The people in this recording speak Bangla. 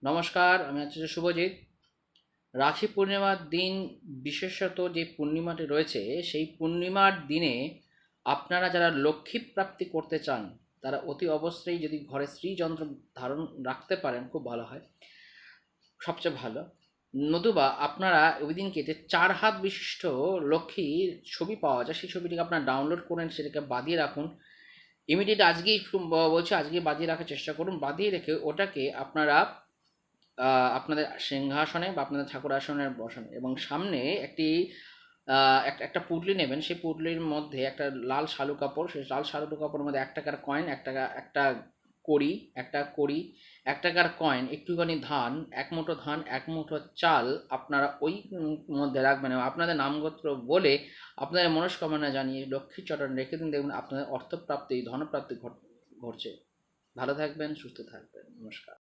নমস্কার, আমি আচার্য শুভজিৎ। রাখি পূর্ণিমার দিন, বিশেষত যে পূর্ণিমাটি রয়েছে সেই পূর্ণিমার দিনে আপনারা যারা লক্ষ্মী প্রাপ্তি করতে চান তারা অতি অবশ্যই যদি ঘরে শ্রীযন্ত্র ধারণ রাখতে পারেন খুব ভালো হয়, সবচেয়ে ভালো। নতুবা আপনারা ওই দিনকে যে 4 হাত বিশিষ্ট লক্ষ্মীর ছবি পাওয়া যায় সেই ছবিটিকে আপনারা ডাউনলোড করেন, সেটাকে বাঁধিয়ে রাখুন। ইমিডিয়েট আজকেই বলছি, আজকে বাঁধিয়ে রাখার চেষ্টা করুন। বাঁধিয়ে রেখে ওটাকে আপনারা আপনাদের সিংহাসনে বা আপনাদের ঠাকুর আসনে বসান এবং সামনে একটি একটা একটা পুঁটলি নেবেন। সেই পুঁটলির মধ্যে একটা লাল শালু কাপড়, সেই লাল শালু কাপড়ের মধ্যে 1 টাকার কয়েন, 1 টাকা, কড়ি, কড়ি, 1 টাকার কয়েন, একটুখানি ধান, 1 মুঠো ধান, 1 মুঠো চাল আপনারা ওই মধ্যে রাখবেন এবং আপনাদের নামগোত্র বলে আপনাদের মনস্কামনা জানিয়ে লক্ষ্মীর চটন রেখে দিন। দেখবেন আপনাদের অর্থপ্রাপ্তি, ধনপ্রাপ্তি ঘটছে। ভালো থাকবেন, সুস্থ থাকবেন। নমস্কার।